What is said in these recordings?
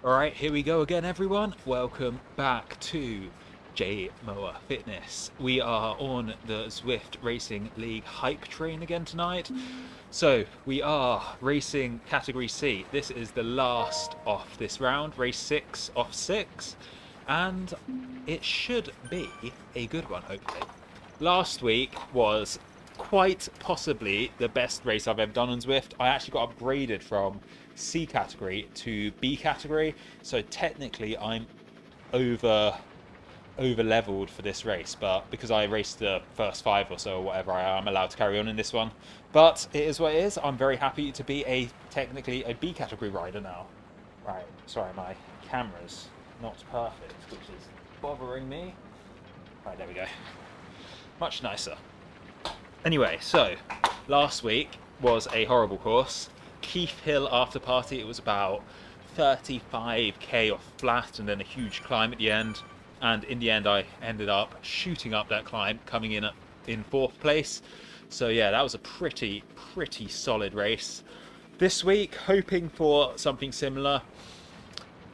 Alright, here we go again everyone. Welcome back to Mower Fitness. We are on the Zwift Racing League hype train again tonight. So we are racing category C. This is the last off this round, race 6 off 6. And it should be a good one, hopefully. Last week was quite possibly the best race I've ever done on Zwift. I actually got upgraded from C category to B category, so technically I'm over leveled for this race, but because I raced the first 5 or so or whatever, I am allowed to carry on in this one. But it is what it is. I'm very happy to be technically a B category rider now. Right, sorry, my camera's not perfect, which is bothering me. Right, there we go. Much nicer. Anyway, so last week was a horrible course. Keith Hill after party, it was about 35k off flat and then a huge climb at the end. And in the end, I ended up shooting up that climb, coming in 4th place. So yeah, that was a pretty solid race. This week, hoping for something similar.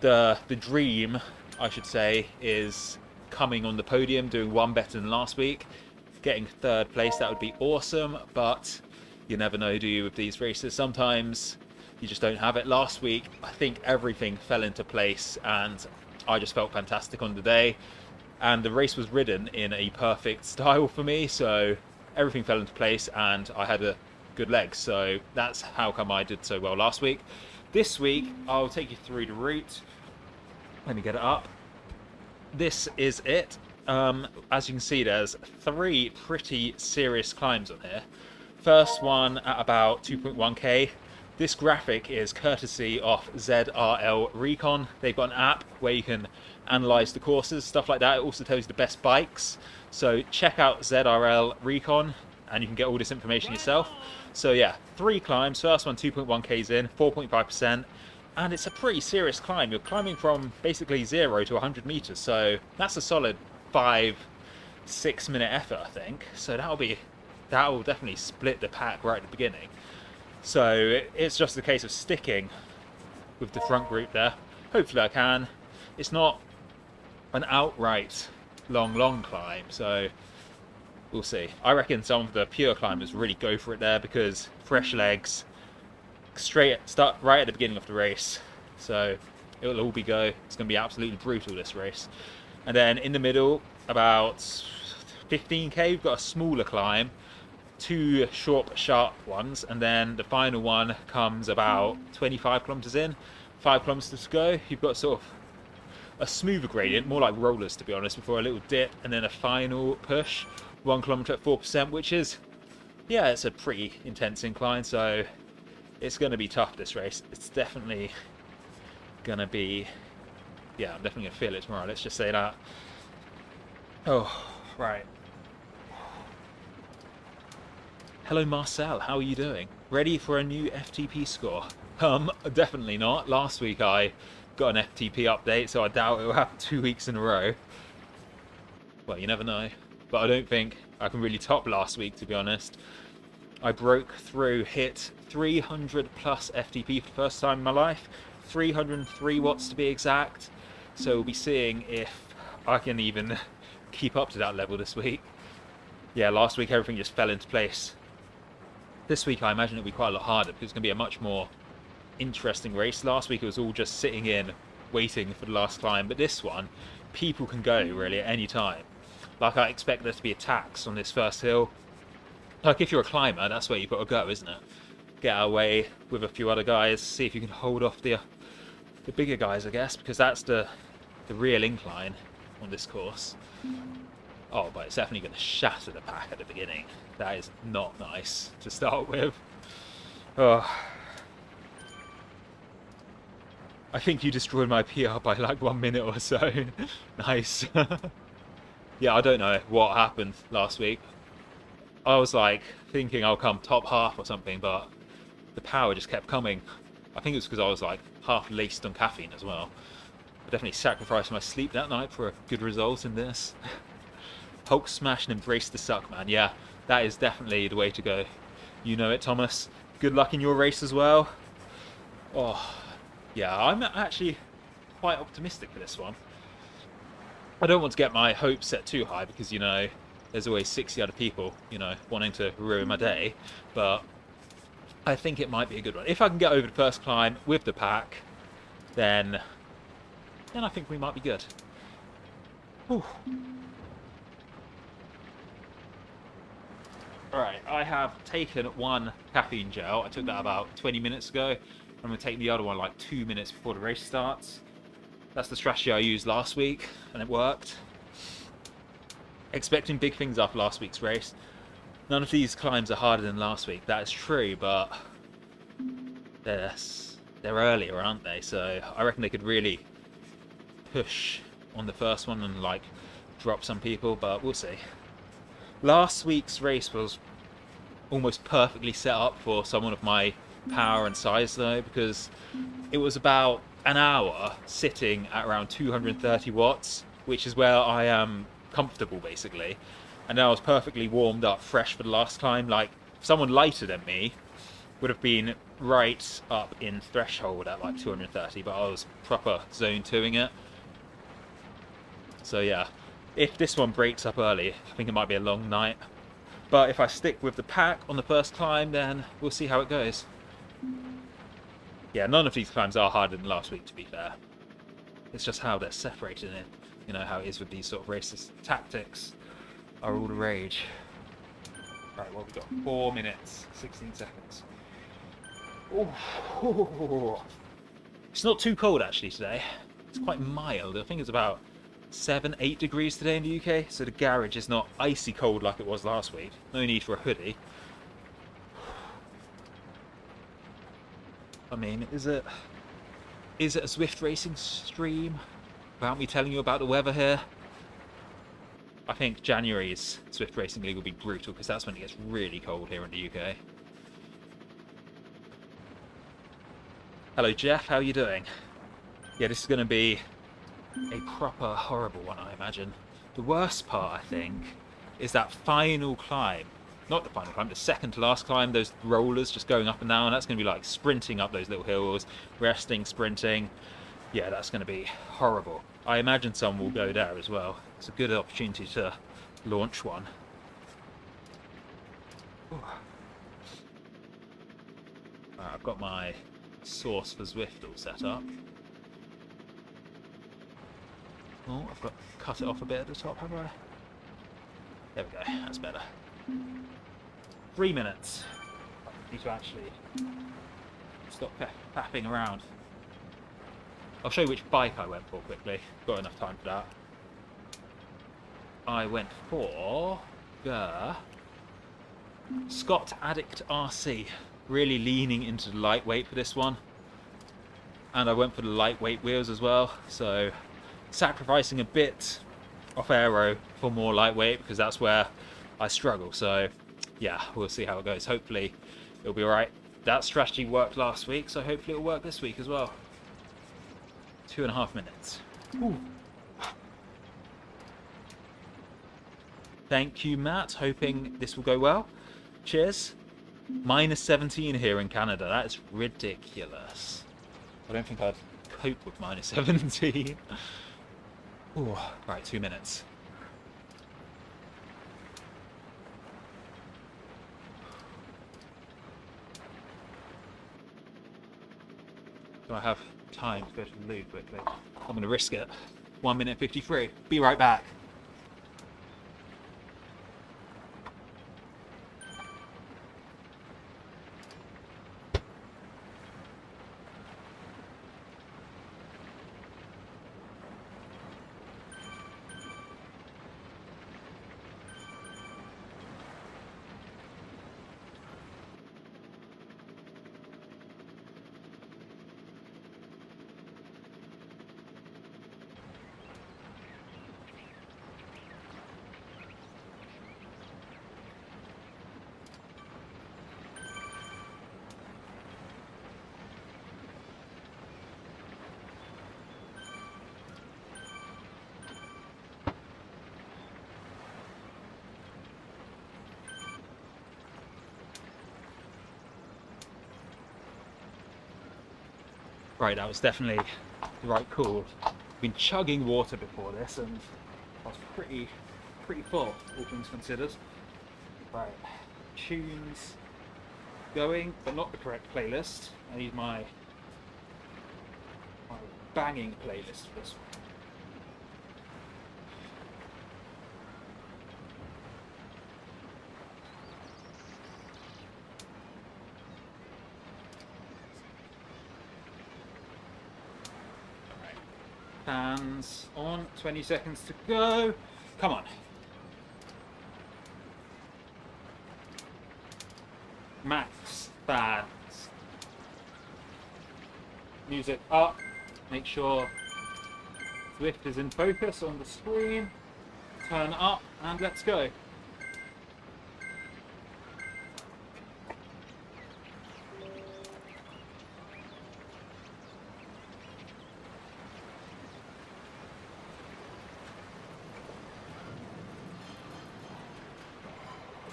The dream, I should say, is coming on the podium, doing one better than last week. Getting 3rd place, that would be awesome, but you never know, do you, with these races? Sometimes you just don't have it. Last week, I think everything fell into place and I just felt fantastic on the day. And the race was ridden in a perfect style for me, so everything fell into place and I had a good leg. So that's how come I did so well last week. This week, I'll take you through the route. Let me get it up. This is it. As you can see, there's 3 pretty serious climbs on here. First one at about 2.1k. This graphic is courtesy of ZRL Recon. They've got an app where you can analyze the courses, stuff like that. It also tells you the best bikes. So check out ZRL Recon and you can get all this information yourself. So yeah, 3 climbs. First one 2.1k's in, 4.5%. And it's a pretty serious climb. You're climbing from basically 0 to 100 meters. So that's a solid 5-6 minute effort, I think. So that will definitely split the pack right at the beginning. So it's just a case of sticking with the front group there. Hopefully I can. It's not an outright long climb, so we'll see. I reckon some of the pure climbers really go for it there because fresh legs, start right at the beginning of the race. So it'll all be go. It's going to be absolutely brutal, this race. And then in the middle, about 15k, we've got a smaller climb. 2 short, sharp ones, and then the final one comes about 25 kilometers in, 5 kilometers to go. You've got sort of a smoother gradient, more like rollers to be honest, before a little dip, and then a final push, 1 kilometer at 4%, which is, yeah, it's a pretty intense incline, so it's going to be tough, this race. It's definitely going to be, yeah, I'm definitely going to feel it tomorrow, let's just say that. Oh, right. Hello Marcel, how are you doing? Ready for a new FTP score? Definitely not. Last week I got an FTP update, so I doubt it will happen 2 weeks in a row. Well, you never know. But I don't think I can really top last week, to be honest. I broke through, hit 300 plus FTP for the first time in my life. 303 watts to be exact. So we'll be seeing if I can even keep up to that level this week. Yeah, last week everything just fell into place. This week I imagine it'll be quite a lot harder because it's going to be a much more interesting race. Last week it was all just sitting in, waiting for the last climb, but this one, people can go really at any time. Like I expect there to be attacks on this first hill. Like if you're a climber, that's where you've got to go, isn't it? Get away with a few other guys, see if you can hold off the bigger guys, I guess, because that's the real incline on this course. Oh, but it's definitely going to shatter the pack at the beginning. That is not nice to start with. Oh. I think you destroyed my PR by like 1 minute or so. Nice. Yeah, I don't know what happened last week. I was like thinking I'll come top half or something, but the power just kept coming. I think it was because I was like half laced on caffeine as well. I definitely sacrificed my sleep that night for a good result in this. Hulk smash and embrace the suck, man. Yeah, that is definitely the way to go. You know it, Thomas. Good luck in your race as well. Oh, yeah, I'm actually quite optimistic for this one. I don't want to get my hopes set too high because, you know, there's always 60 other people, you know, wanting to ruin my day. But I think it might be a good one. If I can get over the first climb with the pack, then I think we might be good. Whew. Alright, I have taken one caffeine gel. I took that about 20 minutes ago. I'm going to take the other one like 2 minutes before the race starts. That's the strategy I used last week, and it worked. Expecting big things after last week's race. None of these climbs are harder than last week. That is true, but they're earlier, aren't they? So I reckon they could really push on the first one and like drop some people, but we'll see. Last week's race was almost perfectly set up for someone of my power and size though, because it was about an hour sitting at around 230 watts, which is where I am comfortable basically. And now I was perfectly warmed up, fresh for the last climb. Like, someone lighter than me would have been right up in threshold at like 230, but I was proper zone 2ing it. So yeah, if this one breaks up early, I think it might be a long night. But if I stick with the pack on the first climb, then we'll see how it goes. Yeah, none of these climbs are harder than last week, to be fair. It's just how they're separated in. You know how it is with these sort of races. Tactics are all the rage. Right, what have we got? 4 minutes, 16 seconds. Ooh. It's not too cold actually today. It's quite mild. I think it's about 7-8 degrees today in the UK, so the garage is not icy cold like it was last week. No need for a hoodie. I mean, is it a Zwift racing stream without me telling you about the weather here? I think January's Zwift Racing League will be brutal because that's when it gets really cold here in the UK. Hello Jeff, how are you doing? Yeah, this is going to be a proper horrible one, I imagine. The worst part, I think, is that final climb. Not the final climb, the second to last climb, those rollers just going up and down. That's going to be like sprinting up those little hills, resting, sprinting. Yeah, that's going to be horrible. I imagine some will go there as well. It's a good opportunity to launch one. Right, I've got my source for Zwift all set up. Oh, I've got to cut it off a bit at the top, have I? There we go, that's better. 3 minutes. I need to actually stop faffing around. I'll show you which bike I went for quickly. Got enough time for that. I went for the Scott Addict RC. Really leaning into the lightweight for this one. And I went for the lightweight wheels as well. So sacrificing a bit off aero for more lightweight because that's where I struggle. So yeah, we'll see how it goes. Hopefully it'll be alright. That strategy worked last week, so hopefully it'll work this week as well. 2.5 minutes. Ooh. Thank you, Matt. Hoping this will go well. Cheers. -17 here in Canada. That is ridiculous. I don't think I'd cope with -17. Ooh. Right, 2 minutes. Do I have time to go to the loo quickly? I'm going to risk it. 1 minute 53. Be right back. Right, that was definitely the right call. I've been chugging water before this, and I was pretty full, all things considered. Right, tunes going, but not the correct playlist. I need my banging playlist for this one. Fans on, 20 seconds to go. Come on. Max fans. Music up. Make sure Zwift is in focus on the screen. Turn up and let's go.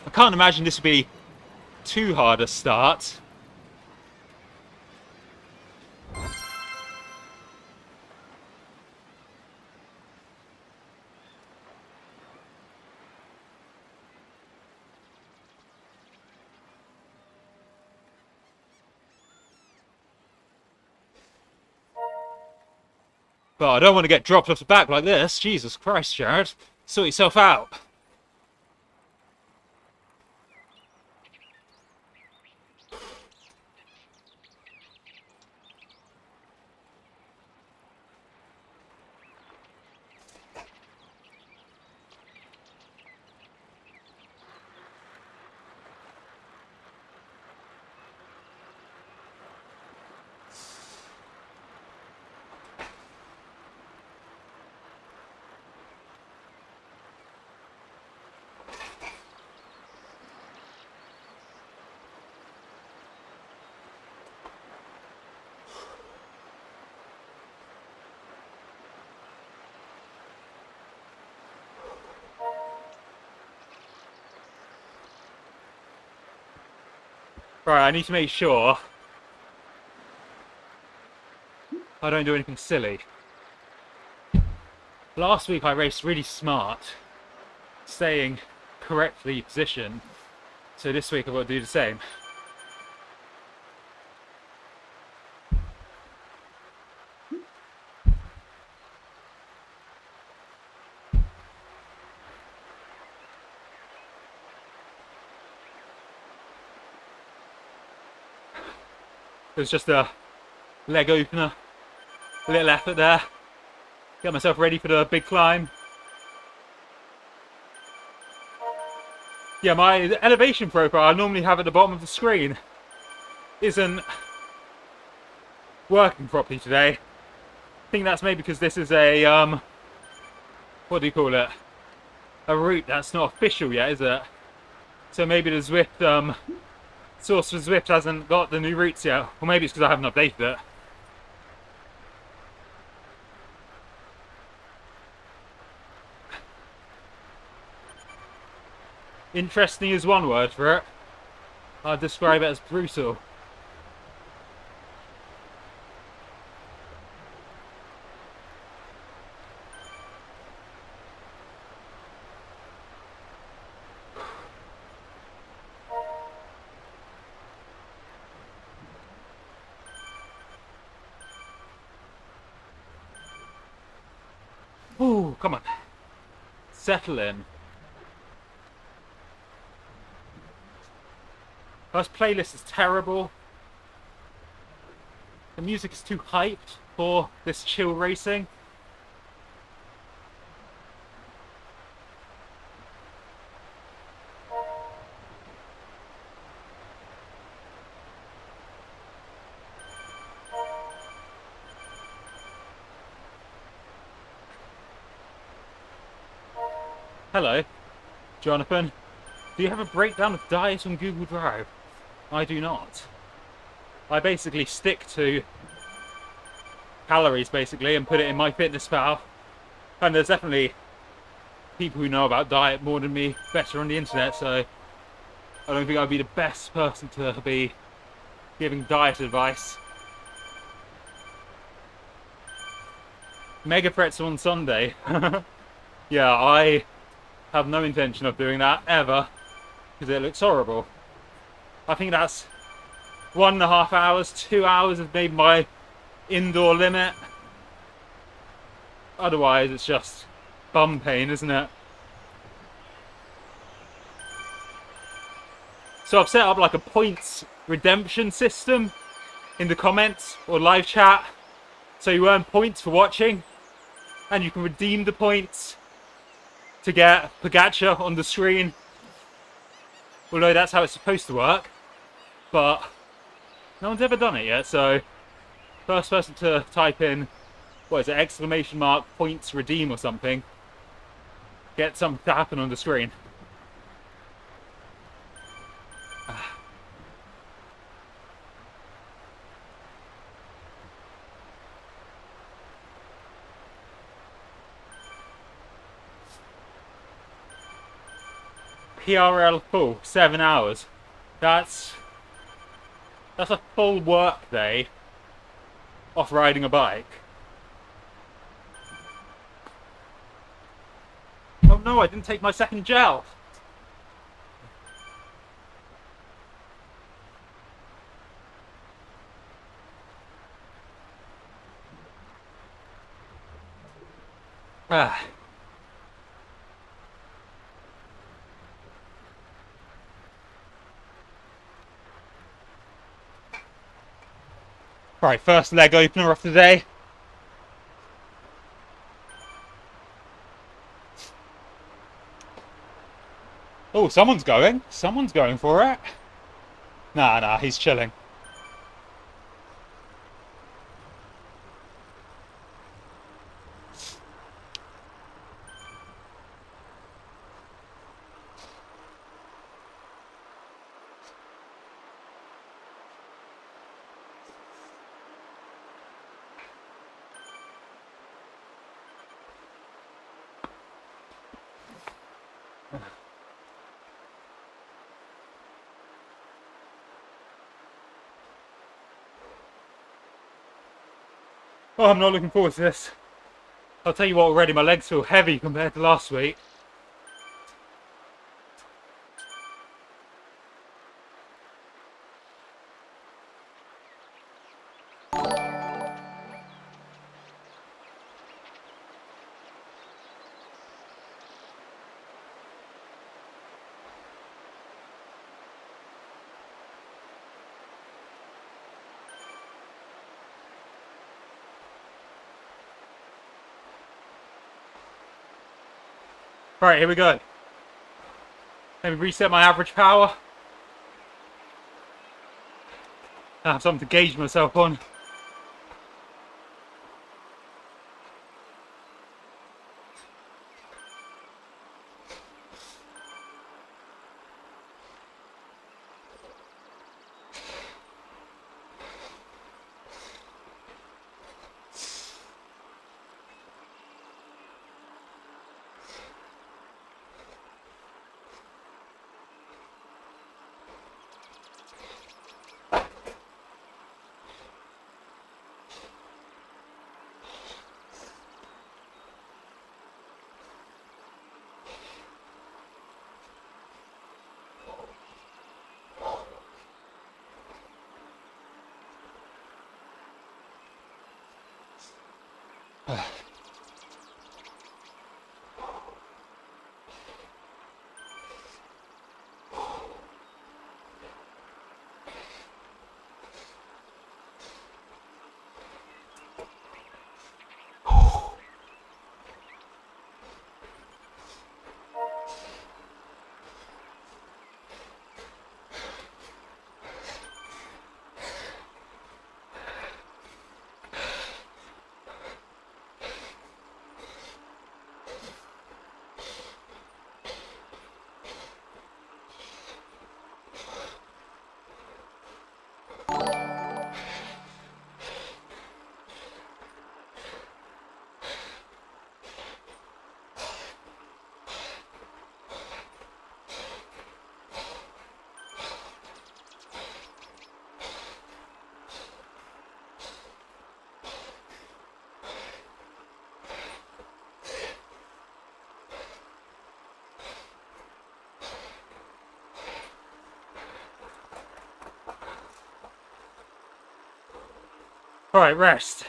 I can't imagine this would be too hard a start. But I don't want to get dropped off the back like this. Jesus Christ, Jarrod. Sort yourself out. Right, I need to make sure I don't do anything silly. Last week I raced really smart, staying correctly positioned, so this week I've got to do the same. It was just a leg opener, a little effort there. Get myself ready for the big climb. Yeah, my elevation profile I normally have at the bottom of the screen isn't working properly today. I think that's maybe because this is a, what do you call it? A route that's not official yet, is it? So maybe the Zwift, source for Zwift hasn't got the new routes yet, or maybe it's because I haven't updated it. Interesting is one word for it. I'd describe it as brutal. Ooh, come on. Settle in. First playlist is terrible. The music is too hyped for this chill racing. Hello, Jonathan. Do you have a breakdown of diet on Google Drive? I do not. I basically stick to calories basically and put it in MyFitnessPal. And there's definitely people who know about diet more than me better on the internet, so I don't think I'd be the best person to be giving diet advice. Mega pretzel on Sunday. Yeah, I have no intention of doing that ever because it looks horrible. I think that's 1.5 hours, 2 hours is maybe my indoor limit. Otherwise, it's just bum pain, isn't it? So I've set up like a points redemption system in the comments or live chat. So you earn points for watching and you can redeem the points to get Pagacha on the screen. Although that's how it's supposed to work. But no one's ever done it yet, so first person to type in, what is it, exclamation mark, points redeem or something, get something to happen on the screen. PRL full, 7 hours. That's a full work day off riding a bike. Oh no, I didn't take my second gel. Ah. Right, first leg opener of the day. Oh, someone's going. Someone's going for it. Nah, he's chilling. Oh, I'm not looking forward to this. I'll tell you what, already my legs feel heavy compared to last week. Right, here we go. Let me reset my average power. I have something to gauge myself on. All right, rest.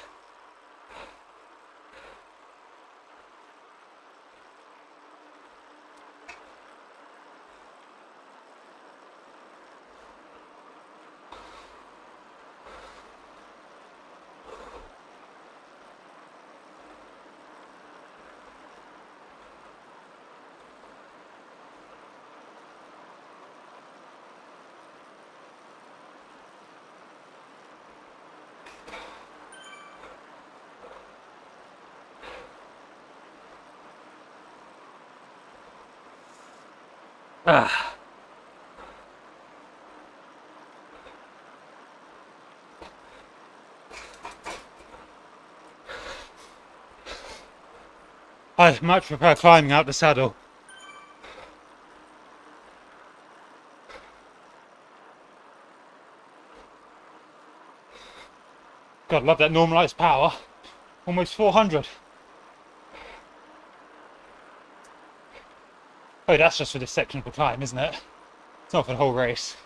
Ah. I much prefer climbing out the saddle. God, love that normalized power. Almost 400. Oh, that's just for this section of the climb, isn't it? It's not for the whole race.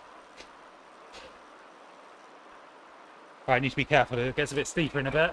Right, I need to be careful, it gets a bit steeper in a bit.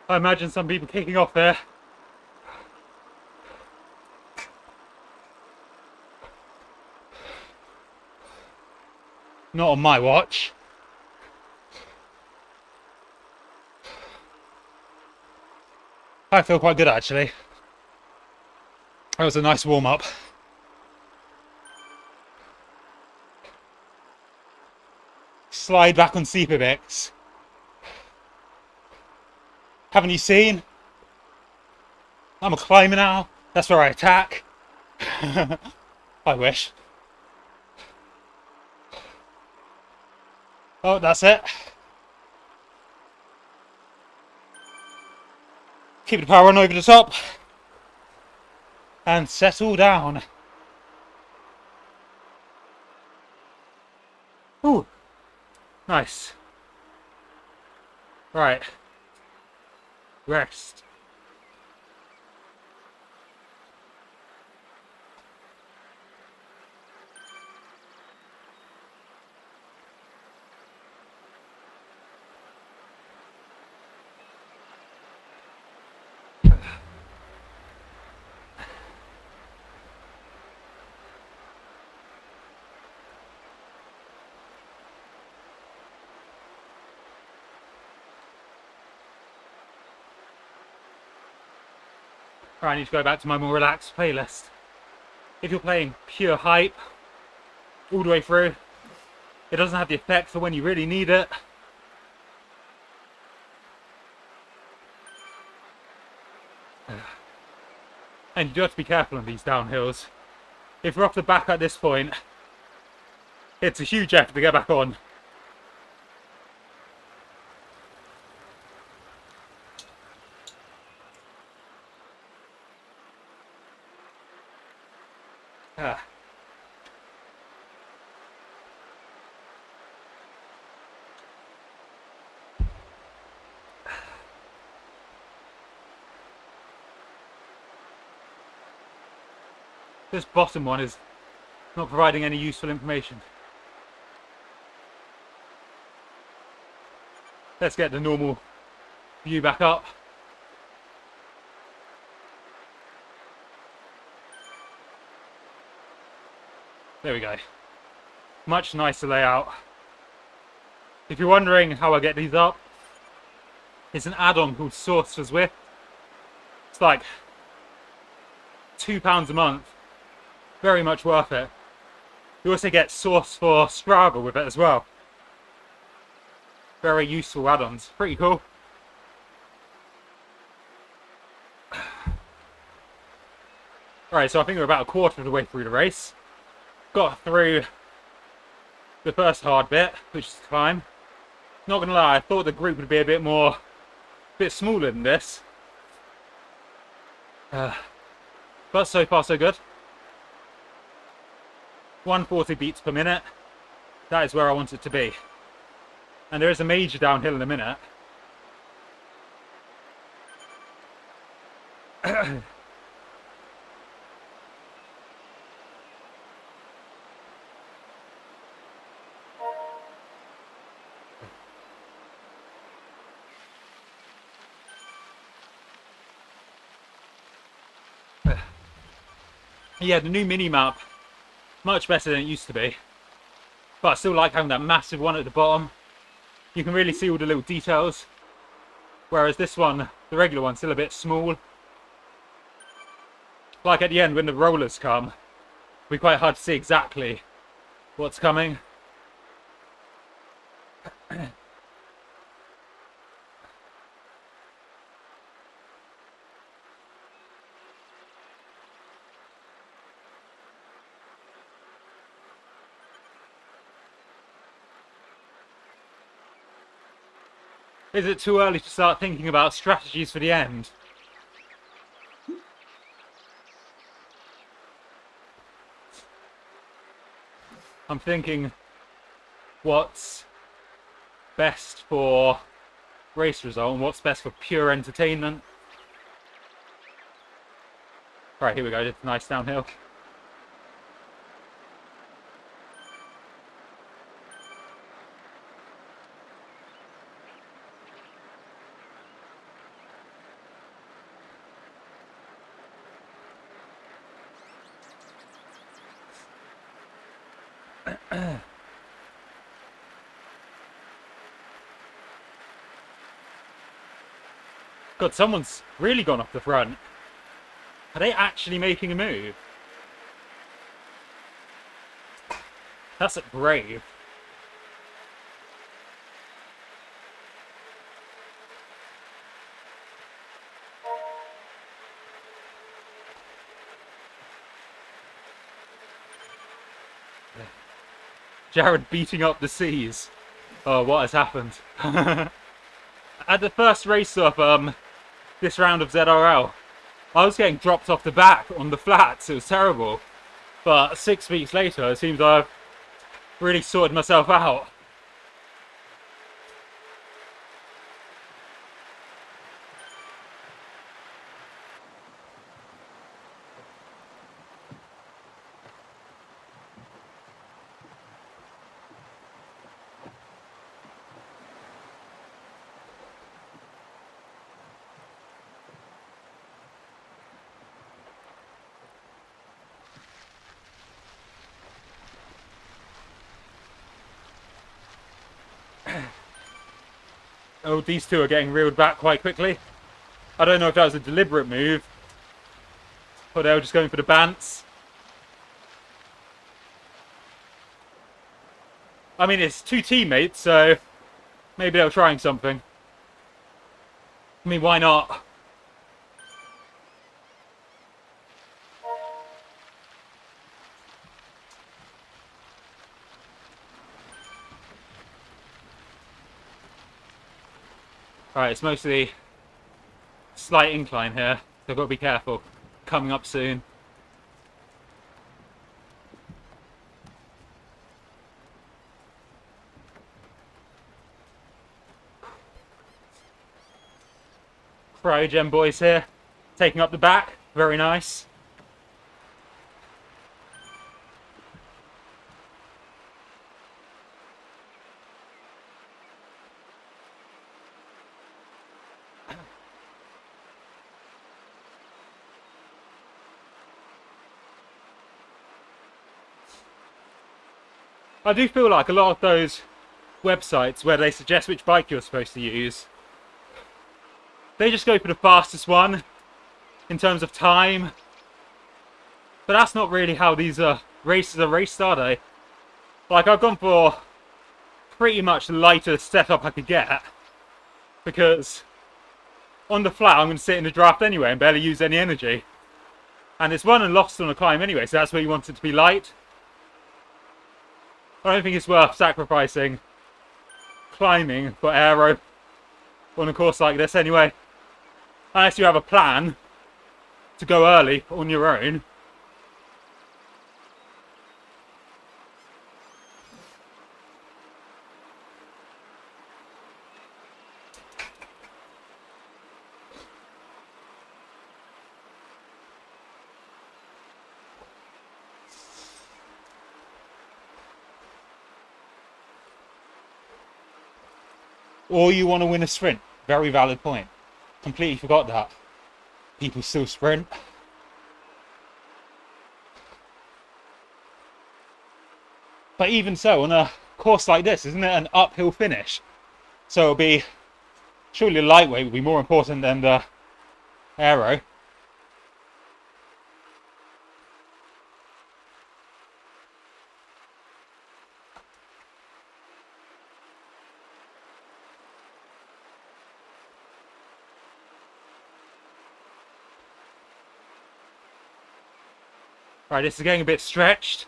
I imagine some people kicking off there. Not on my watch. I feel quite good actually. That was a nice warm up. Slide back on steeper bits. Haven't you seen? I'm a climber now. That's where I attack. I wish. Oh, that's it. Keep the power on over the top. And settle down. Ooh. Nice. Right. Rest. Right, I need to go back to my more relaxed playlist. If you're playing pure hype all the way through, it doesn't have the effect for when you really need it. And you do have to be careful on these downhills. If you're off the back at this point, it's a huge effort to get back on. This bottom one is not providing any useful information. Let's get the normal view back up. There we go. Much nicer layout. If you're wondering how I get these up, is an add-on called Source for Zwift. It's like £2 a month. Very much worth it. You also get Source for Strava with it as well. Very useful add-ons. Pretty cool. Alright, so I think we're about a quarter of the way through the race. Got through the first hard bit, which is the climb. Not gonna lie, I thought the group would be a bit smaller than this. But so far so good. 140 beats per minute. That is where I want it to be. And there is a major downhill in a minute. Yeah, the new mini-map, much better than it used to be. But I still like having that massive one at the bottom. You can really see all the little details. Whereas this one, the regular one's still a bit small. Like at the end when the rollers come, it'll be quite hard to see exactly what's coming. Is it too early to start thinking about strategies for the end? I'm thinking what's best for race result and what's best for pure entertainment. Right, here we go, it's a nice downhill. God, someone's really gone off the front. Are they actually making a move? That's brave. Jarrod beating up the seas. Oh, what has happened? At the first race of this round of ZRL, I was getting dropped off the back on the flats. It was terrible. But 6 weeks later, it seems I've really sorted myself out. Oh, these two are getting reeled back quite quickly. I don't know if that was a deliberate move, or they were just going for the bants. I mean, it's two teammates, so maybe they were trying something. I mean, why not? Alright, it's mostly slight incline here, so I've got to be careful. Coming up soon. Cryogen boys here, taking up the back, very nice. I do feel like a lot of those websites where they suggest which bike you're supposed to use, they just go for the fastest one in terms of time. But that's not really how these races are raced, are they? Like, I've gone for pretty much the lightest setup I could get, because on the flat I'm going to sit in the draft anyway and barely use any energy. And it's won and lost on a climb anyway, so that's where you want it to be light. I don't think it's worth sacrificing climbing for aero on a course like this anyway. Unless you have a plan to go early on your own. Or you want to win a sprint. Very valid point. Completely forgot that. People still sprint. But even so, on a course like this, isn't it an uphill finish? So it'll be, surely lightweight will be more important than the aero. Right, this is getting a bit stretched.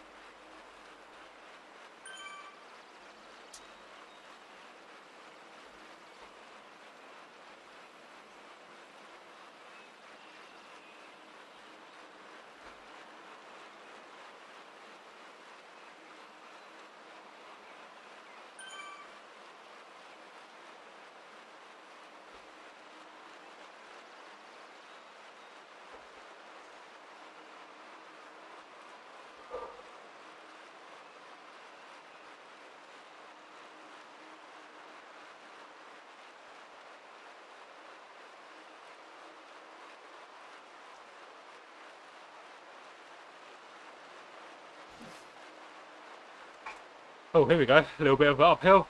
Oh, here we go. A little bit of uphill.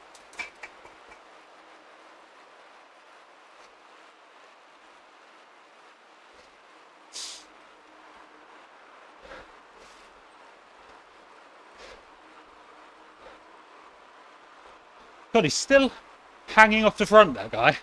God, he's still hanging off the front, that guy.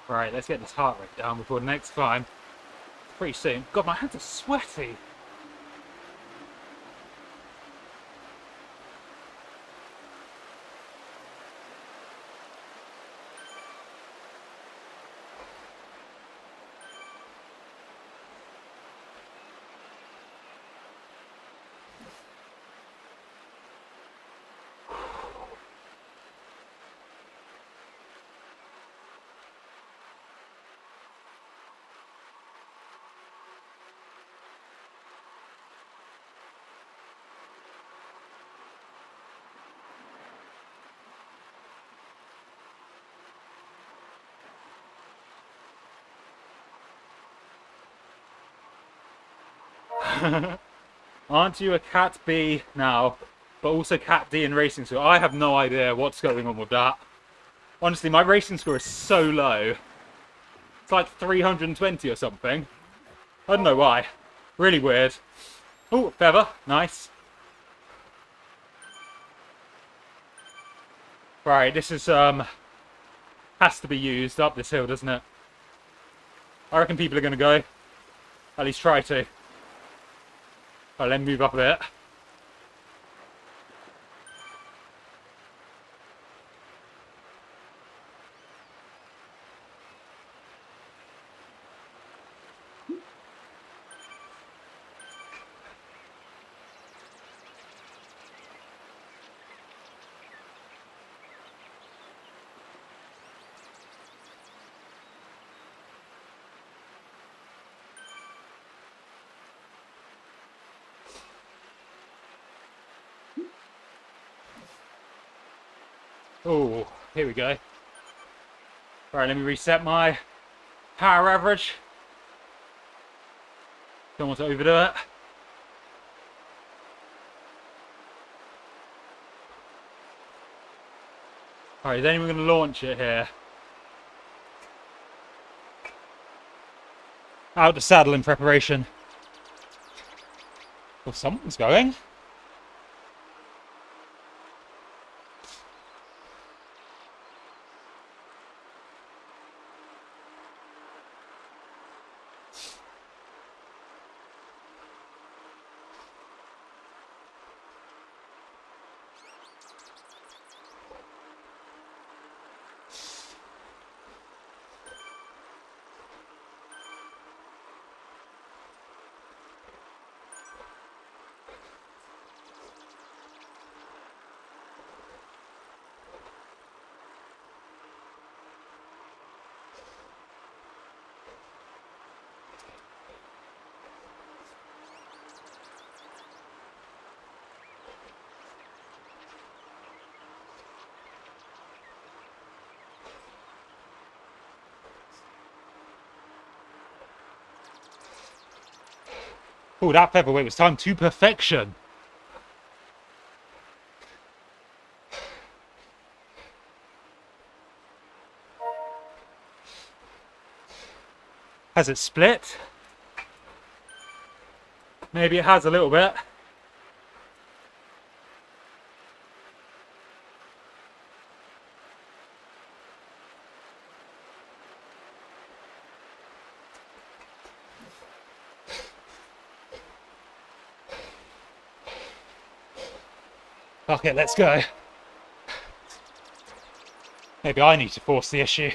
Right, let's get this heart rate down before the next climb. Pretty soon. God, my hands are sweaty. Aren't you a Cat B now, but also Cat D in racing score? I have no idea what's going on with that. Honestly, my racing score is so low. It's like 320 or something. I don't know why. Really weird. Oh, feather. Nice. Right, this is, has to be used up this hill, doesn't it? I reckon people are going to go. At least try to. Right, let me move up a bit. Oh, here we go. Right, let me reset my power average. Don't want to overdo it. Alright, is anyone going to launch it here? Out the saddle in preparation. Well, someone's going. Oh, that featherweight was timed to perfection. Has it split? Maybe it has a little bit. Okay, let's go. Maybe I need to force the issue.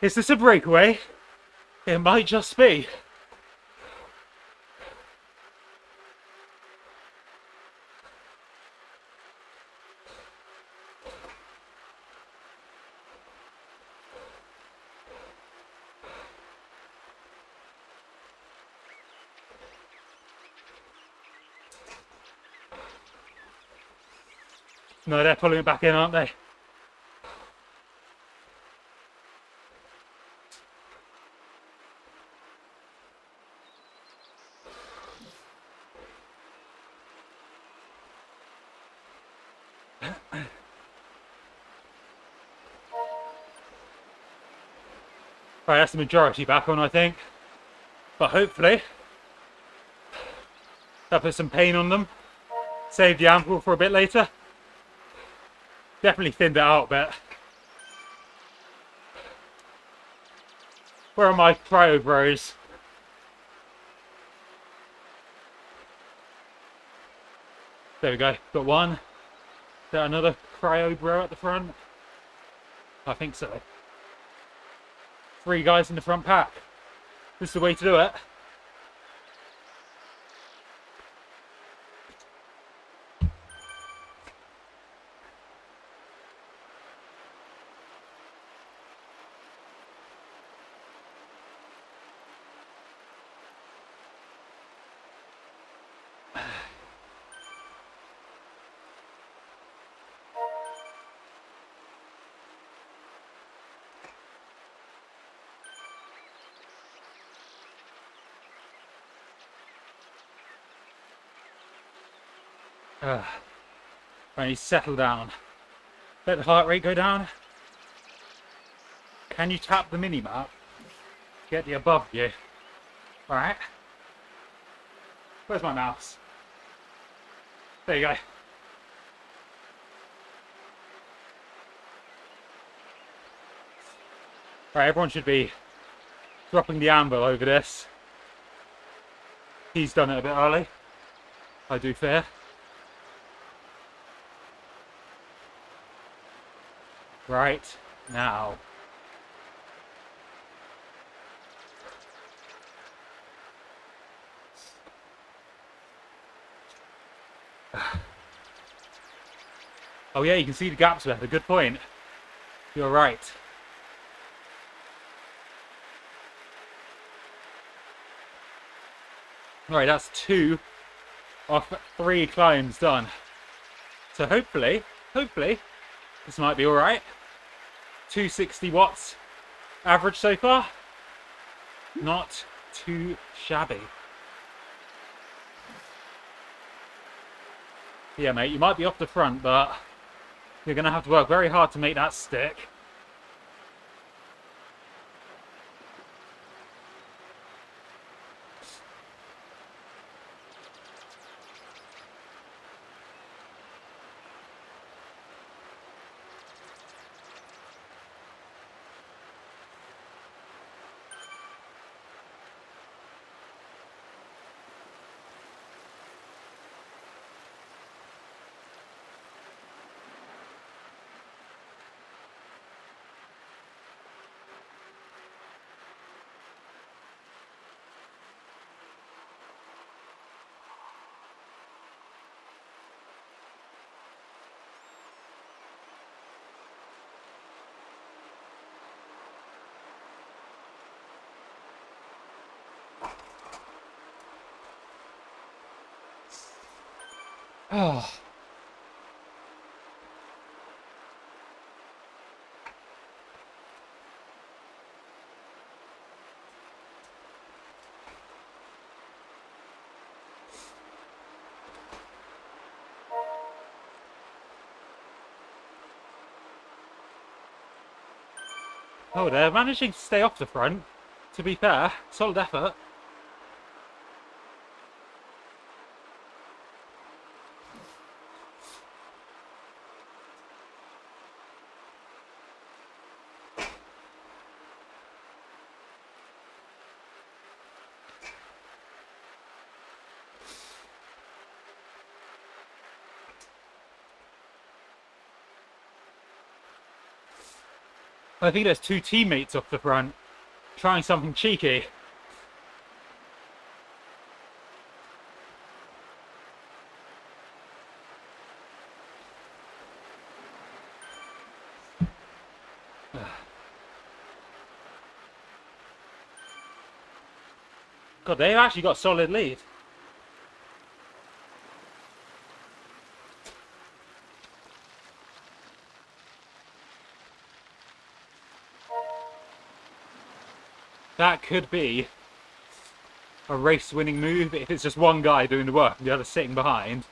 Is this a breakaway? It might just be. No, they're pulling it back in, aren't they? Right, that's the majority back on, I think. But hopefully, that put some pain on them. Save the ankle for a bit later. Definitely thinned it out a bit. Where are my cryo bros? There we go, got one. Is there another cryo bro at the front? I think so. 3 guys in the front pack. This is the way to do it. I need to settle down. Let the heart rate go down. Can you tap the mini map? Get the above view. Alright. Where's my mouse? There you go. Right, everyone should be dropping the anvil over this. He's done it a bit early, I do fear. Right, now. Oh yeah, you can see the gaps there, a good point. You're right. Alright, that's 2 of 3 climbs done. So hopefully, this might be alright. 260 watts average so far. Not too shabby. Yeah, mate, you might be off the front, but you're going to have to work very hard to make that stick. Oh. Oh, they're managing to stay off the front. To be fair, solid effort. I think there's 2 teammates off the front, trying something cheeky. God, they've actually got a solid lead. That could be a race-winning move if it's just one guy doing the work and the other sitting behind.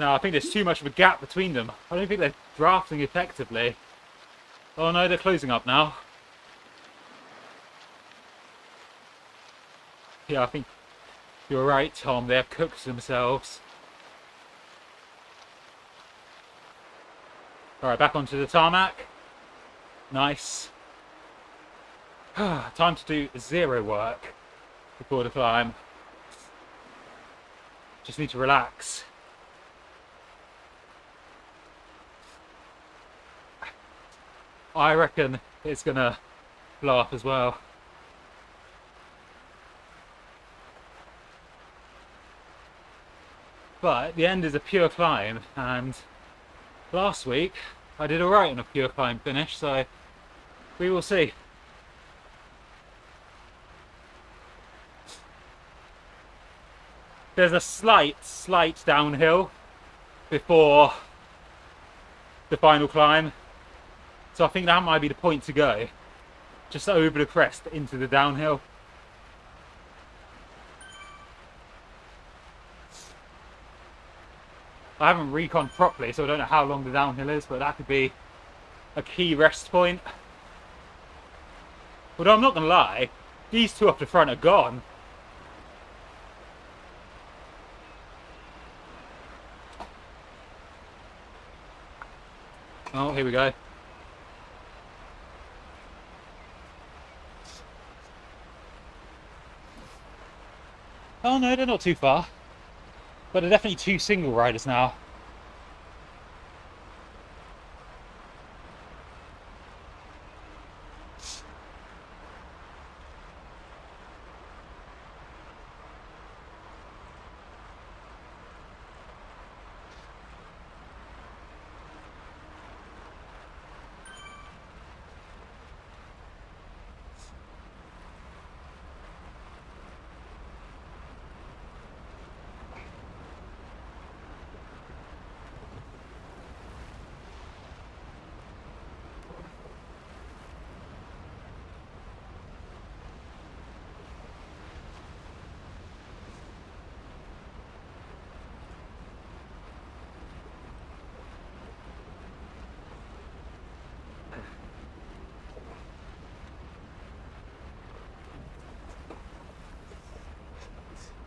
No, I think there's too much of a gap between them. I don't think they're drafting effectively. Oh no, they're closing up now. Yeah, I think you're right, Tom. They have cooked themselves. Alright, back onto the tarmac. Nice. Time to do 0 work before the climb. Just need to relax. I reckon it's gonna blow up as well. But the end is a pure climb, and last week I did alright on a pure climb finish, so we will see. there's a slight downhill before the final climb. So I think that might be the point to go. Just over the crest into the downhill. I haven't reconned properly, so I don't know how long the downhill is, but that could be a key rest point. Although I'm not going to lie, these two up the front are gone. Oh, here we go. Oh no, they're not too far. But they're definitely two single riders now.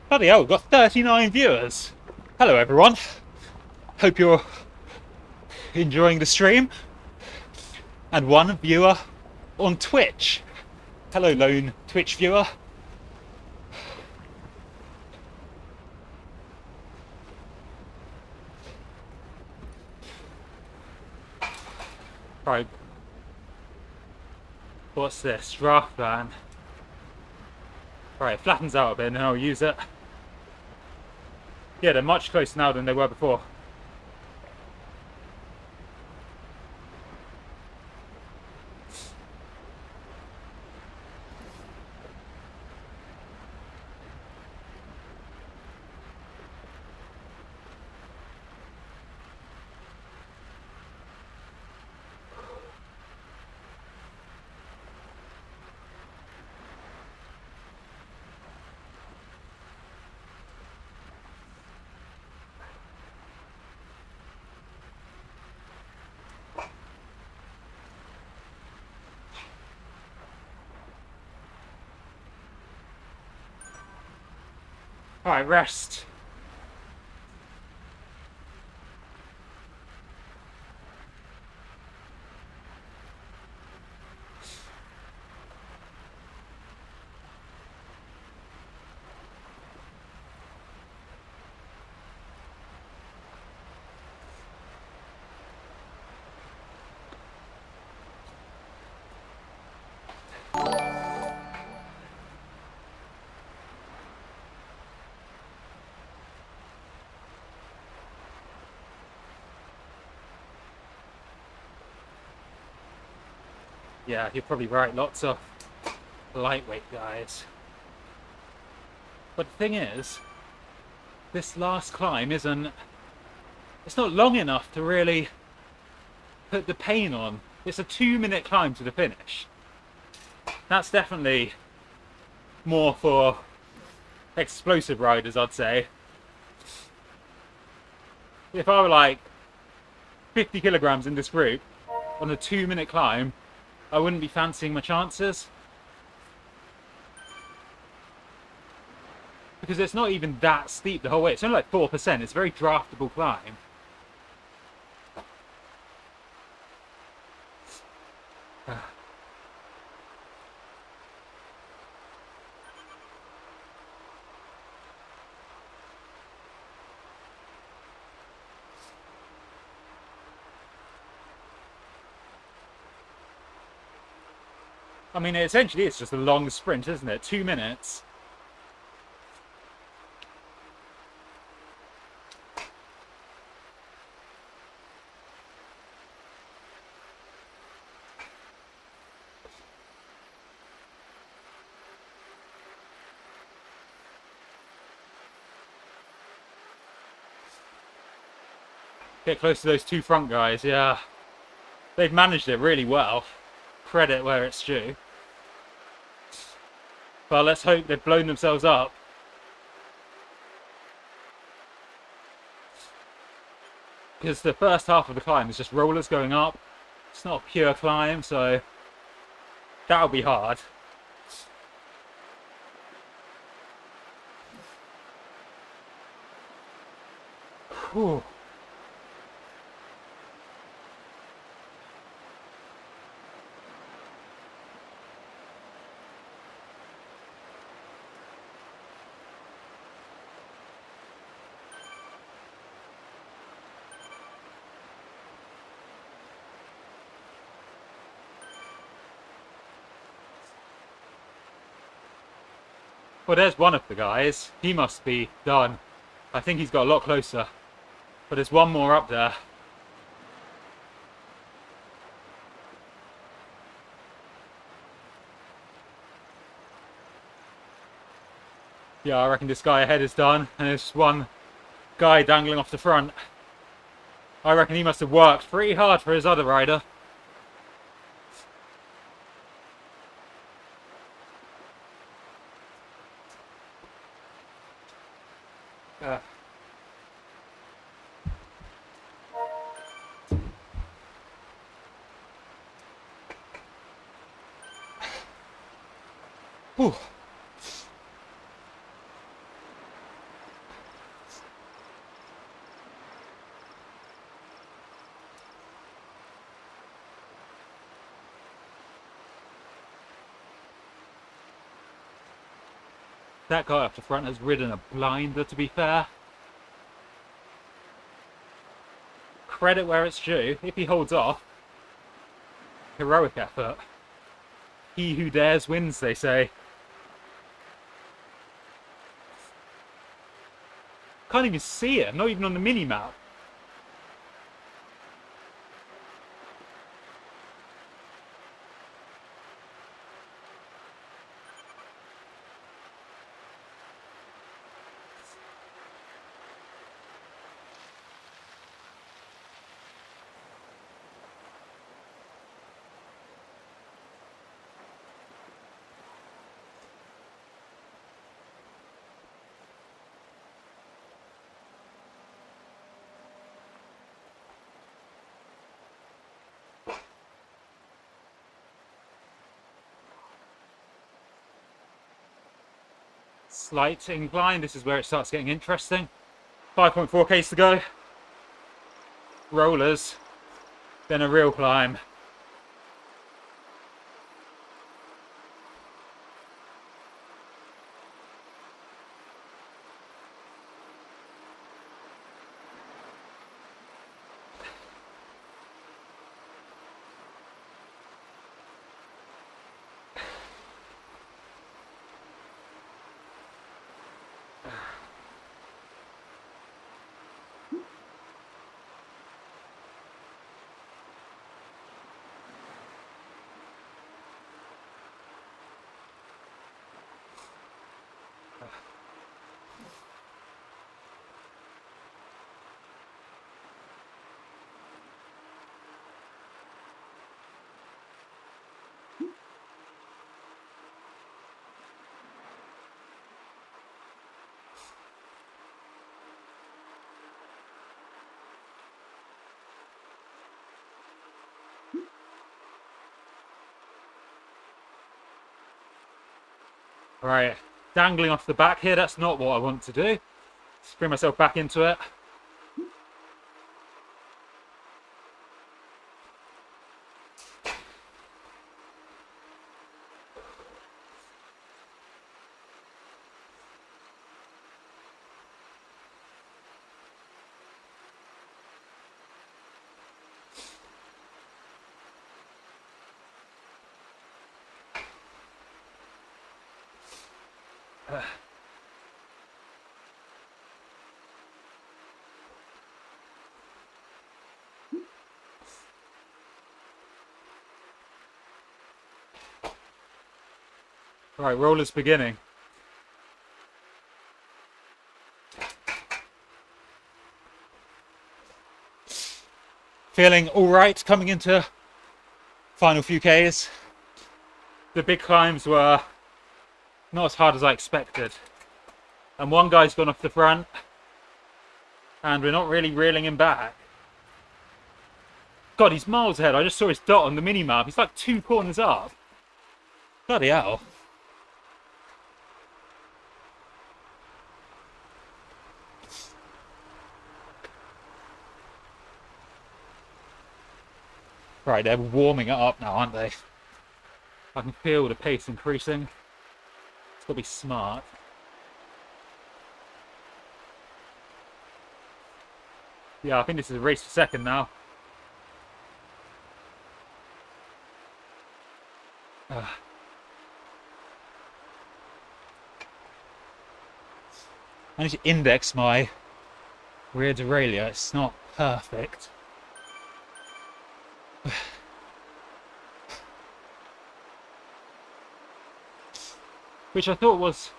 Bloody hell, we've got 39 viewers. Hello everyone. Hope you're enjoying the stream. And one viewer on Twitch. Hello lone Twitch viewer. Right. What's this? Draft plan. Right, it flattens out a bit and then I'll use it. Yeah, they're much closer now than they were before. Alright, rest. Yeah, you're probably right, lots of lightweight guys. But the thing is, this last climb it's not long enough to really put the pain on. It's a 2-minute climb to the finish. That's definitely more for explosive riders, I'd say. If I were like 50 kilograms in this group on a 2-minute climb, I wouldn't be fancying my chances. Because it's not even that steep the whole way. It's only like 4%. It's a very draftable climb. I mean, essentially it's just a long sprint, isn't it? 2 minutes. Get close to those two front guys, yeah. They've managed it really well. Credit where it's due. But let's hope they've blown themselves up. Because the first half of the climb is just rollers going up. It's not a pure climb, so that'll be hard. Whew. Well, there's one of the guys. He must be done. I think he's got a lot closer. But there's one more up there. Yeah, I reckon this guy ahead is done. And there's one guy dangling off the front. I reckon he must have worked pretty hard for his other rider. Whew. That guy up the front has ridden a blinder, to be fair. Credit where it's due. If he holds off, heroic effort. He who dares wins, they say. Can't even see it, not even on the mini-map. Slight incline, this is where it starts getting interesting. 5.4 k's to go. Rollers, then a real climb. Right, dangling off the back here, that's not what I want to do. Let's bring myself back into it. Right, roller's beginning. Feeling all right coming into final few Ks? The big climbs were not as hard as I expected. And one guy's gone off the front, and we're not really reeling him back. God, he's miles ahead. I just saw his dot on the mini-map. He's like 2 corners up. Bloody hell. Right, they're warming it up now, aren't they? I can feel the pace increasing. It's got to be smart. Yeah, I think this is a race for second now. I need to index my rear derailleur. It's not perfect. Which I thought was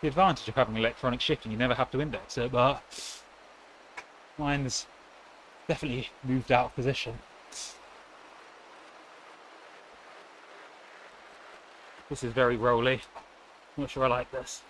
the advantage of having electronic shifting. You never have to index it, but mine's definitely moved out of position. This is very rolly. Not sure I like this.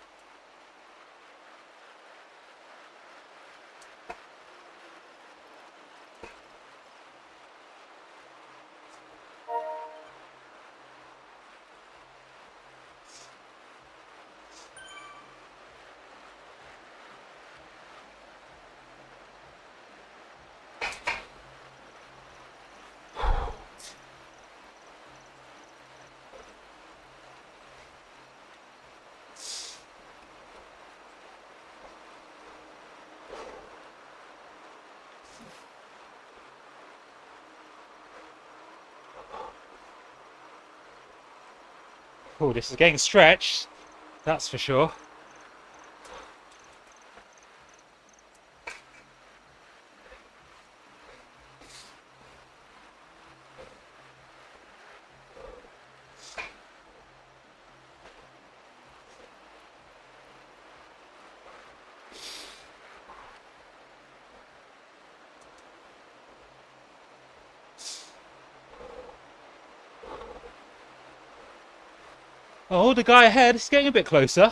Oh, this is getting stretched, that's for sure. Oh, the guy ahead is getting a bit closer.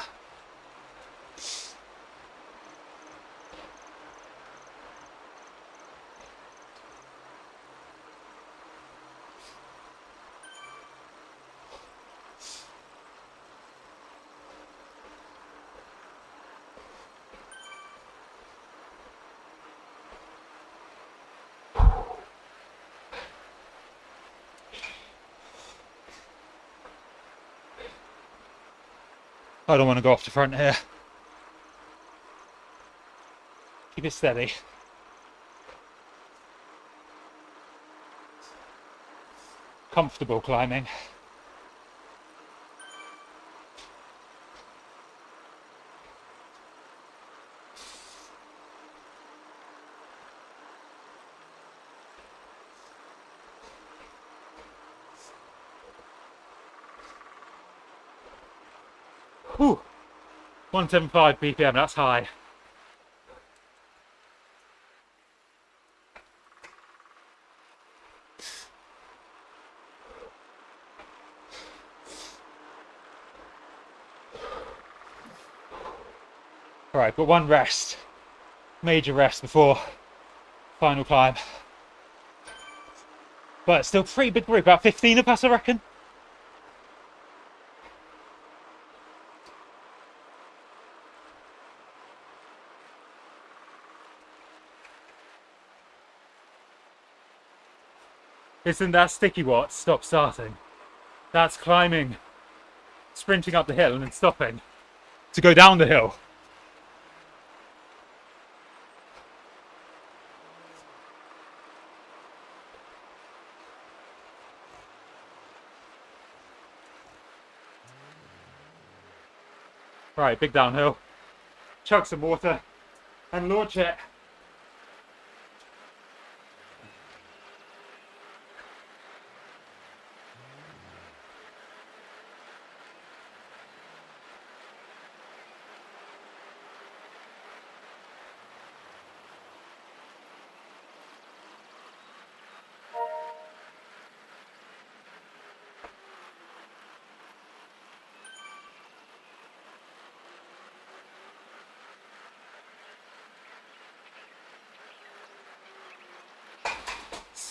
I don't want to go off the front here. Keep it steady. Comfortable climbing. Whew. 175 BPM, that's high. Alright, but one rest. Major rest before final climb. But still pretty big group, about 15 of us, I reckon. Isn't that sticky what? Stop starting. That's climbing. Sprinting up the hill and then stopping. To go down the hill. Right, big downhill. Chug some water and launch it.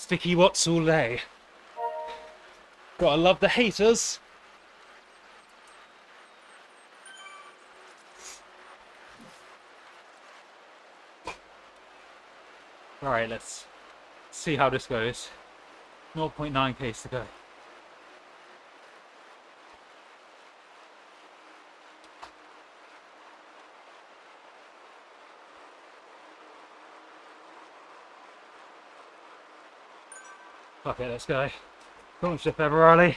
Sticky watts all day. Gotta love the haters. Alright, let's see how this goes. 0.9 k's to go. Fuck it, let's go. Launch up ever early.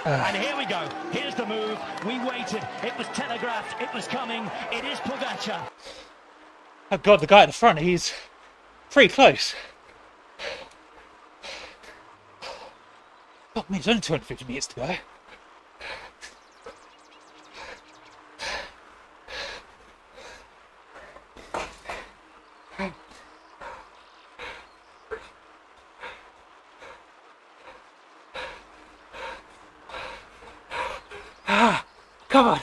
And here we go. Here's the move. We waited. It was telegraphed. It was coming. It is Pogačar. Oh god, the guy at the front, he's pretty close. Fuck me, it's only 250 meters to go. Come on.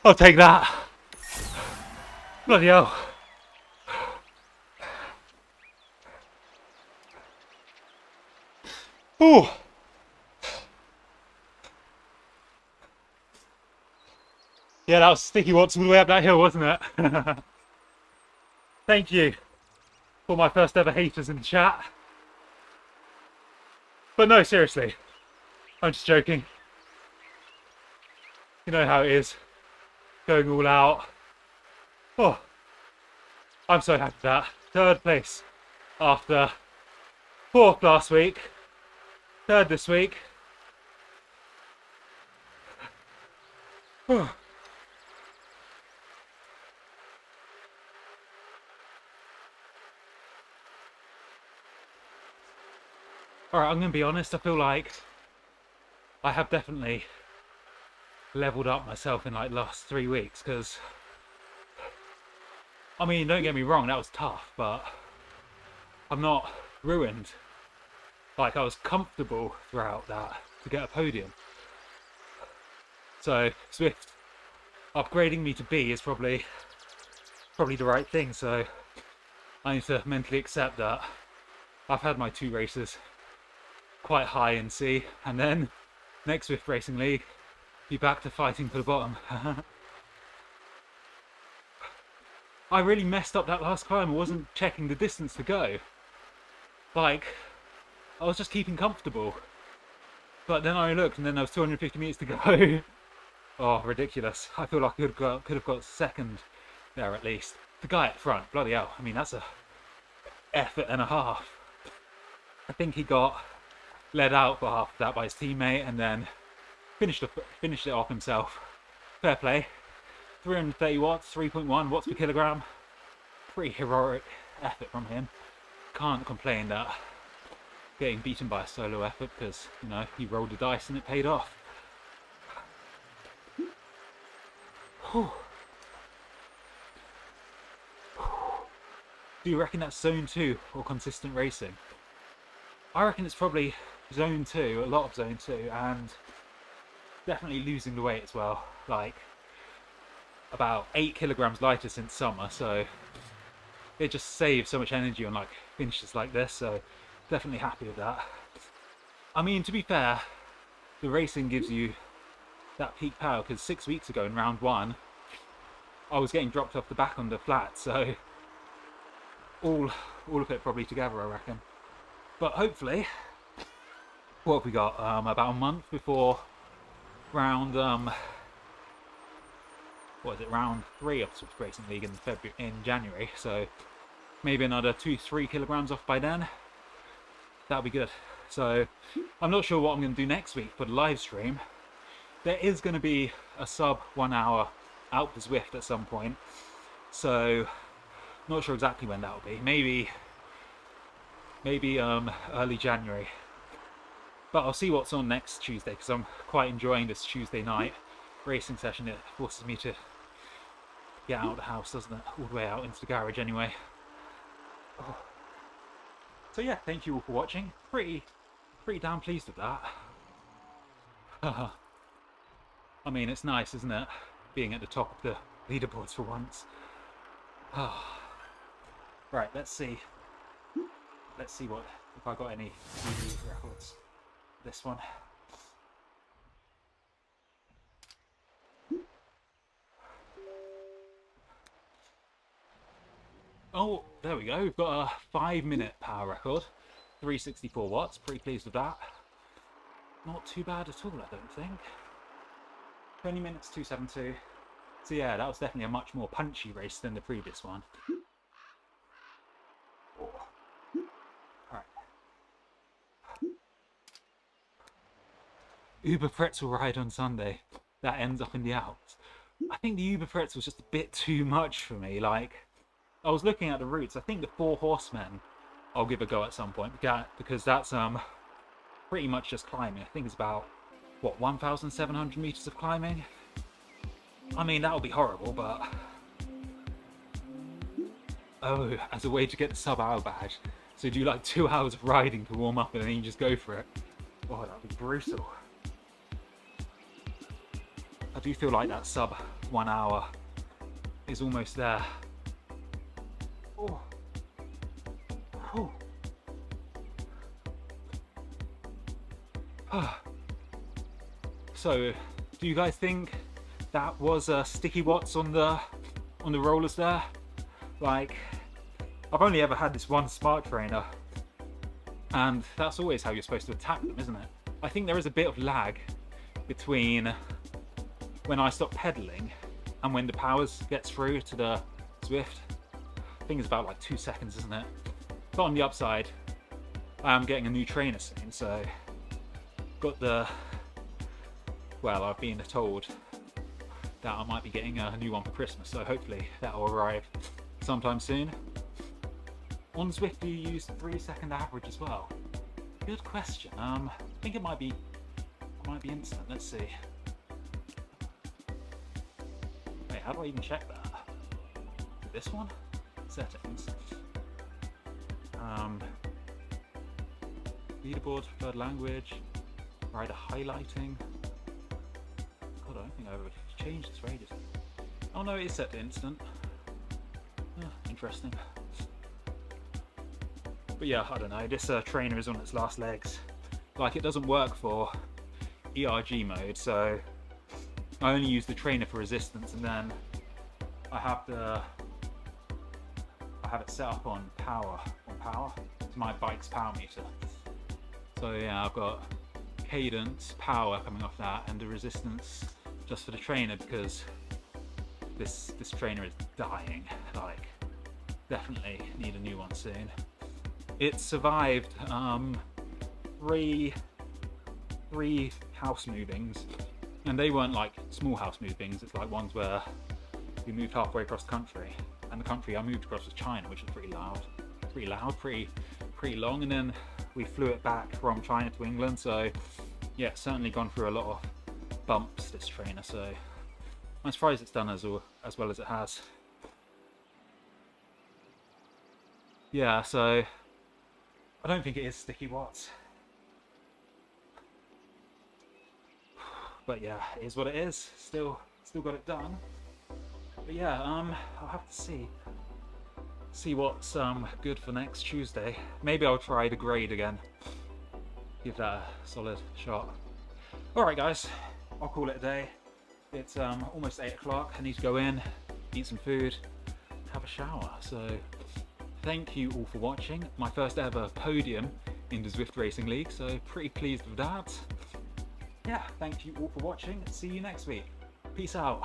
I'll take that. Bloody hell. Ooh. Yeah, that was sticky watts all the way up that hill, wasn't it? Thank you for my first ever haters in the chat. But no, seriously, I'm just joking. You know how it is, going all out. Oh, I'm so happy with that. Third place after fourth last week, third this week. Oh. Alright, I'm going to be honest, I feel like I have definitely leveled up myself in like the last 3 weeks, because, I mean, don't get me wrong, that was tough, but I'm not ruined. Like, I was comfortable throughout that to get a podium. So, Zwift upgrading me to B is probably the right thing, so I need to mentally accept that I've had my 2 races quite high in C, and then next Zwift Racing League, be back to fighting for the bottom. I really messed up that last climb. I wasn't checking the distance to go. Like, I was just keeping comfortable. But then I looked and then there was 250 meters to go. Oh, ridiculous. I feel like I could have got second there at least. The guy at front, bloody hell. I mean, that's a effort and a half. I think he got led out for half of that by his teammate and then finished it off himself. Fair play. 330 watts, 3.1 watts per kilogram. Pretty heroic effort from him. Can't complain that getting beaten by a solo effort, because, you know, he rolled the dice and it paid off. Whew. Do you reckon that's zone 2 or consistent racing? I reckon it's probably zone 2, a lot of zone 2, and definitely losing the weight as well. Like, about 8 kilograms lighter since summer, so it just saves so much energy on like finishes like this, so definitely happy with that. I mean, to be fair, the racing gives you that peak power, because 6 weeks ago in round 1 I was getting dropped off the back on the flat, so all of it probably together, I reckon. But hopefully what have we got? About a month before round what is it, round 3 of Swift Racing League in January, so maybe another 2-3 kilograms off by then. That'll be good. So I'm not sure what I'm going to do next week for the live stream. There is going to be a sub 1 hour out for Zwift at some point, so not sure exactly when that'll be. Maybe early January. But I'll see what's on next Tuesday, because I'm quite enjoying this Tuesday night racing session. It forces me to get out of the house, doesn't it? All the way out into the garage anyway. Oh. So yeah, thank you all for watching. Pretty damn pleased with that. I mean, it's nice, isn't it? Being at the top of the leaderboards for once. Right, let's see. Let's see what if I got any new records. This one. Oh, there we go. We've got a 5-minute power record, 364 watts. Pretty pleased with that. Not too bad at all, I don't think. 20 minutes, 272. So yeah, that was definitely a much more punchy race than the previous one. Oh. Alright. Uber pretzel ride on Sunday. That ends up in the Alps. I think the Uber pretzel was just a bit too much for me. Like, I was looking at the routes. I think the 4 Horsemen I'll give a go at some point, because that's pretty much just climbing. I think it's about, what, 1,700 meters of climbing? I mean, that'll be horrible, but oh, as a way to get the sub-hour badge. So do like 2 hours of riding to warm up and then you just go for it. Oh, that'd be brutal. I do feel like that sub 1 hour is almost there. Oh. Oh. So, do you guys think that was sticky watts on the rollers there? Like, I've only ever had this one smart trainer, and that's always how you're supposed to attack them, isn't it? I think there is a bit of lag between when I stop pedaling and when the powers gets through to the Zwift. I think it's about like 2 seconds, isn't it? But on the upside, I am getting a new trainer soon, so got the, well, I've been told that I might be getting a new one for Christmas, so hopefully that will arrive sometime soon. On Zwift, do you use 3-second average as well? Good question. I think it might be instant. Let's see. Wait, how do I even check that? This one? Settings. Leaderboard, preferred language, rider highlighting. God, I don't think I've ever changed this for ages. Oh no, it is set to instant. Interesting. But yeah, I don't know, this trainer is on its last legs. Like, it doesn't work for ERG mode, so I only use the trainer for resistance, and then I have it set up on power. It's my bike's power meter. So yeah, I've got cadence, power coming off that, and the resistance just for the trainer, because this trainer is dying. Like, definitely need a new one soon. It survived 3 house movings, and they weren't like small house movings. It's like ones where we moved halfway across the country, and the country I moved across was China, which is pretty long, and then we flew it back from China to England. So yeah, it's certainly gone through a lot of bumps, this trainer, so I'm surprised it's done as well as it has. Yeah, so I don't think it is sticky watts, but yeah, it is what it is. Still got it done. But yeah, I'll have to see what's good for next Tuesday. Maybe I'll try the grade again, give that a solid shot. Alright guys, I'll call it a day. It's almost 8 o'clock. I need to go in, eat some food, have a shower. So thank you all for watching. My first ever podium in the Zwift Racing League, so pretty pleased with that. Yeah, thank you all for watching. See you next week. Peace out.